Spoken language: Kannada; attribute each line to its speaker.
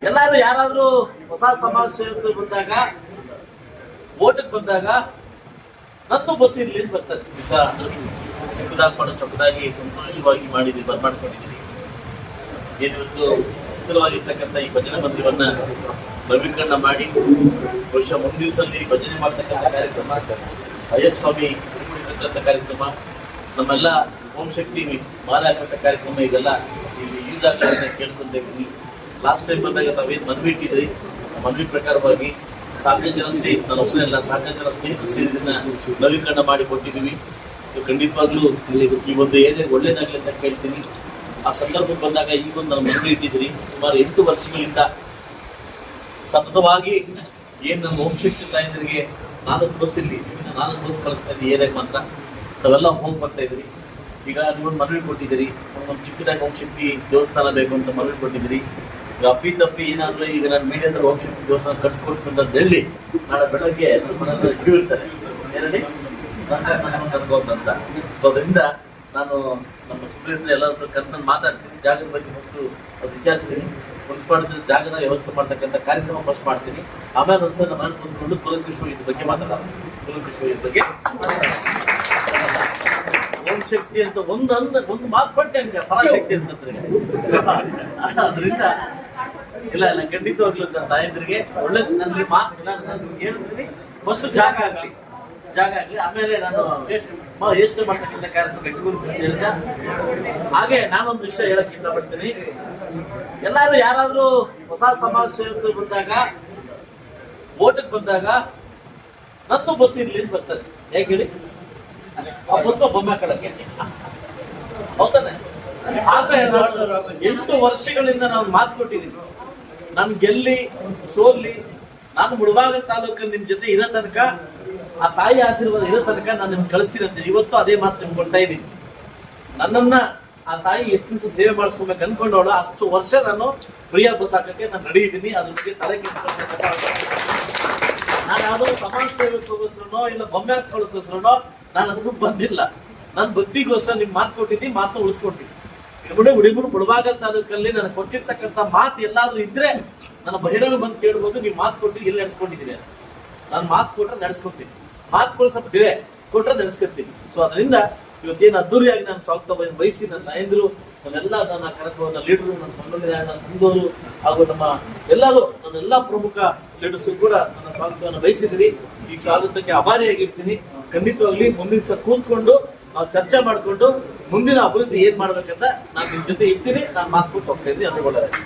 Speaker 1: ಎಲ್ಲಾರು ಯಾರಾದ್ರೂ ಹೊಸ ಸಮಾಜ ಸೇವಕರು ಬಂದಾಗ ಓಟಕ್ಕೆ ಬಂದಾಗ ನಂದು ಬಸ್ ಇರ್ಲಿ ಅಂತ ಬರ್ತಾರೆ. ದಿವಸ ಚೊಕ್ಕದಾಗಿ ಸಂತೋಷವಾಗಿ ಮಾಡಿದ್ವಿ, ಬರ್ಮಾಡ್ಕೊಂಡಿದ್ವಿ. ಏನಿವತ್ತು ಸುಂದರವಾಗಿರ್ತಕ್ಕಂಥ ಈ ಭಜನೆ ಮಂದಿರವನ್ನ ನವೀಕರಣ ಮಾಡಿ ಬಹುಶಃ ಮುಂದಿನ ದಿವಸದಲ್ಲಿ ಭಜನೆ ಮಾಡ್ತಕ್ಕಂಥ ಕಾರ್ಯಕ್ರಮ, ಅಯ್ಯಪ್ಪ ಸ್ವಾಮಿ ತಿರುಮುಡಿತಕ್ಕಂಥ ಕಾರ್ಯಕ್ರಮ, ನಮ್ಮೆಲ್ಲ ಓಂ ಶಕ್ತಿ ಮಾಲೆ ಹಾಕಂತ ಕಾರ್ಯಕ್ರಮ, ಇದೆಲ್ಲ ಇಲ್ಲಿ ಯೂಸ್ ಆಗಲಿ ಅಂತ ಕೇಳ್ಕೊಂತ ಇದ್ದೀನಿ. ಲಾಸ್ಟ್ ಟೈಮ್ ಬಂದಾಗ ತಾವೇನು ಮನವಿ ಇಟ್ಟಿದ್ರಿ, ಮನವಿ ಪ್ರಕಾರವಾಗಿ ಸಾಕಷ್ಟು ಜನ ಸ್ನೇಹಿತರು, ನಾನು ಒಬ್ಬನೇ ಅಲ್ಲ, ಸಾಕಷ್ಟು ಜನ ಸ್ನೇಹಿತರು ಸೇರಿ ಇದನ್ನ ನವೀಕರಣ ಮಾಡಿ ಕೊಟ್ಟಿದ್ದೀವಿ. ಸೊ ಖಂಡಿತವಾಗ್ಲೂ ಈ ಒಂದು ಏನೇ ಒಳ್ಳೇದಾಗಲಿ ಅಂತ ಕೇಳ್ತೀನಿ. ಆ ಸಂದರ್ಭಕ್ಕೆ ಬಂದಾಗ ಈಗೊಂದು ನಾನು ಮನವಿ ಇಟ್ಟಿದ್ದೀನಿ. ಸುಮಾರು 8 ವರ್ಷಗಳಿಂದ ಸತತವಾಗಿ ಏನು ನಮ್ಮ ಓಂ ಶಕ್ತಿ ತಾಯಂದ್ರಿಗೆ 4 ಬಸ್ ಇಲ್ಲಿ 4 ಬಸ್ ಕಳಿಸ್ತಾ ಇದ್ದೀವಿ ಏರಿಯಾಗೆ ಮಾತ್ರ. ತಾವೆಲ್ಲ ಹೋಗಿ ಬರ್ತಾ ಇದ್ರಿ. ಈಗ ನೀವೊಂದು ಮನವಿ ಕೊಟ್ಟಿದ್ದೀರಿ, ಒಂದು ಚಿಕ್ಕದಾಗಿ ಓಂ ಶಕ್ತಿ ದೇವಸ್ಥಾನ ಬೇಕು ಅಂತ ಮನವಿ ಕೊಟ್ಟಿದ್ದೀರಿ. ಈಗ ಅಪ್ಪಿ ತಪ್ಪಿ ಏನಾದರೂ ಈಗ ನಾನು ಮೀಡಿಯಾದಲ್ಲಿ ಓಂ ಶಕ್ತಿ ದೇವಸ್ಥಾನ ಕಟ್ಸ್ಕೊಡ್ತೀನಿ ಅಂತ ಹೇಳಿ ನಾಳೆ ಬೆಳಗ್ಗೆ ನನ್ನ ಮನೆಯಲ್ಲಿ ಕ್ಯೂ ಇರ್ತಾರೆ ಏನಲ್ಲಿ ಅಂತ. ಸೊ ಅದರಿಂದ ನಾನು ನಮ್ಮ ಸುಪ್ರೀಂದ್ರ ಎಲ್ಲರ ಕರೆದು ಮಾತಾಡ್ತೀನಿ. ಜಾಗದ ಬಗ್ಗೆ ಫಸ್ಟು ಅದು ವಿಚಾರಿಸ್ತೀನಿ. ಮುನ್ಸಿಪಾಲಿಟಿ ಜಾಗದ ವ್ಯವಸ್ಥೆ ಮಾಡ್ತಕ್ಕಂಥ ಕಾರ್ಯಕ್ರಮ ಫಸ್ಟ್ ಮಾಡ್ತೀನಿ. ಆಮೇಲೆ ಒಂದ್ಸಲ ನಮ್ಮ ಮನೆ ಕೂತ್ಕೊಂಡು ಕುಲಕೃಷ್ಣ ಇದ್ರ ಬಗ್ಗೆ ಮಾತಾಡೋಣ. ಕುಲಕೃಷ್ಣ ಇದ್ರ ಬಗ್ಗೆ ಓಂ ಶಕ್ತಿ ಅಂತ ಒಂದು ಮಾತು ಕೊಟ್ಟೆ ಅಂತ ಪರಾಶಕ್ತಿ ಅಂತಂದ್ರೆ ಅದರಿಂದ ಇಲ್ಲ ಖಂಡಿತವಾಗ್ಲೂ ತಾಯಂದ್ರಿಗೆ ಒಳ್ಳೇದು. ನನಗೆ ಮಾತು ನಾನು ಹೇಳ್ತೀನಿ, ಫಸ್ಟ್ ಜಾಗ ಆಗಲಿ ಆಮೇಲೆ ನಾನು ಯೋಚನೆ ಮಾಡ್ತಕ್ಕಂಥ ಕಾರ್ಯಕ್ರಮ ಇಟ್ಕೊಂಡು ಹೇಳಿದ ಹಾಗೆ ನಾನೊಂದು ವಿಷಯ ಹೇಳಕ್ ಇಷ್ಟಪಡ್ತೀನಿ. ಎಲ್ಲಾರು ಯಾರಾದ್ರೂ ಹೊಸ ಸಮಾಜ ಸೇವಕರು ಬಂದಾಗ ಓಟಕ್ಕೆ ಬಂದಾಗ ನಂದು ಬಸ್ ಇರ್ಲಿ ಅಂತ ಬರ್ತಾರೆ. ಹೇಗೆ ಹೇಳಿ, ಆ ಬಸ್ ಬೊಮ್ಮೆ ಹಾಕಳಕ್ಕೆ ಹೌದಾನೆ. ಆಗ 8 ವರ್ಷಗಳಿಂದ ನಾವು ಮಾತು ಕೊಟ್ಟಿದ್ದೀವಿ, ನನ್ ಗೆಲ್ಲಿ ಸೋರ್ಲಿ ನಾನು ಮುಳಬಾಗಿಲು ತಾಲೂಕಲ್ಲಿ ನಿಮ್ ಜೊತೆ ಇರೋ ತನಕ, ಆ ತಾಯಿ ಆಶೀರ್ವಾದ ಇರೋ ತನಕ ನಾನು ನಿಮ್ಗೆ ಕಳಿಸ್ತೀನಿ ಅಂತ ಇವತ್ತು ಅದೇ ಮಾತು ನಿಮ್ಗೆ ಕೊಡ್ತಾ ಇದ್ದೀನಿ. ನನ್ನನ್ನ ಆ ತಾಯಿ ಎಷ್ಟು ದಿವಸ ಸೇವೆ ಮಾಡಿಸ್ಕೊಬೇಕು ಅನ್ಕೊಂಡವಳು ಅಷ್ಟು ವರ್ಷ ನಾನು ಪ್ರಿಯಾ ಬಸ್ ಹಾಕಕ್ಕೆ ನಾನು ರೆಡಿ ಇದ್ದೀನಿ. ಅದ್ರ ಬಗ್ಗೆ ತಲೆ ಕೆಡಿಸ್ಕೊಳ್ಬೇಕು. ನಾನು ಯಾವುದೋ ಸಮಾಜ ಸೇವೆಗೋಸ್ಕರನೋ ಇಲ್ಲ ಬೊಮ್ಮೆ ಹಾಸ್ಕೊಳ್ಳೋಕ್ಕೋಸ್ಕರನೋ ನಾನು ಅದಕ್ಕೂ ಬಂದಿಲ್ಲ. ನಾನು ಭಕ್ತಿಗೋಸ್ಕರ ನಿಮ್ ಮಾತು ಕೊಟ್ಟಿದ್ದೀನಿ, ಮಾತು ಉಳಿಸ್ಕೊಟ್ಟಿದ್ದೀನಿ. ಉಡಿಮುಡು ಮುಳಬಾಗಿಲು ತಾಲೂಕಲ್ಲಿ ನನಗೆ ಕೊಟ್ಟಿರ್ತಕ್ಕಂಥ ಮಾತು ಎಲ್ಲಾದ್ರೂ ಇದ್ರೆ ನನ್ನ ಬಹಿರಂಗ ಬಂದು ಕೇಳ್ಬೋದು. ನೀವು ಮಾತು ಕೊಟ್ಟು ಎಲ್ಲಿ ನಡೆಸ್ಕೊಂಡಿದ್ದೀರಿ? ನಾನು ಮಾತು ಕೊಟ್ರೆ ನಡೆಸ್ಕೊತೀನಿ, ಮಾತು ಕೊಟ್ಟು ಸ್ವಲ್ಪ ಡಿಲೇ ಕೊಟ್ರೆ ನಡೆಸ್ಕೊತೀನಿ. ಸೊ ಅದರಿಂದ ಇವತ್ತೇನು ಅದ್ದೂರಿಯಾಗಿ ನಾನು ಸ್ವಾಗತ ಬಯಸಿ ನನ್ನ ತಾಯಂದಿರು, ನನ್ನೆಲ್ಲ ನನ್ನ ಕಾರ್ಯಕ್ರಮದ ಲೀಡರು, ನನ್ನ ನನ್ನ ಸಂಘದವರು ಹಾಗೂ ನಮ್ಮ ನನ್ನೆಲ್ಲ ಪ್ರಮುಖ ಲೀಡರ್ಸ್ ಕೂಡ ನನ್ನ ಸ್ವಾಗತವನ್ನು ಬಯಸಿದ್ರಿ. ಈ ಸ್ವಾಗತಕ್ಕೆ ಅಭಾರಿಯಾಗಿರ್ತೀನಿ. ಖಂಡಿತವಾಗ್ಲಿ ಮುಂದಿನ ದಿವಸ ಕೂತ್ಕೊಂಡು ನಾವು ಚರ್ಚೆ ಮಾಡಿಕೊಂಡು ಮುಂದಿನ ಅಭಿವೃದ್ಧಿ ಏನ್ ಮಾಡ್ಬೇಕಂತ ನಾನು ನಿಮ್ ಜೊತೆ ಇರ್ತೀನಿ. ನಾನು ಮಾತು ಕೊಟ್ಟು ಹೋಗ್ತಾ ಇದ್ದೀನಿ. ಅದು ಒಳ್ಳೆಯದು.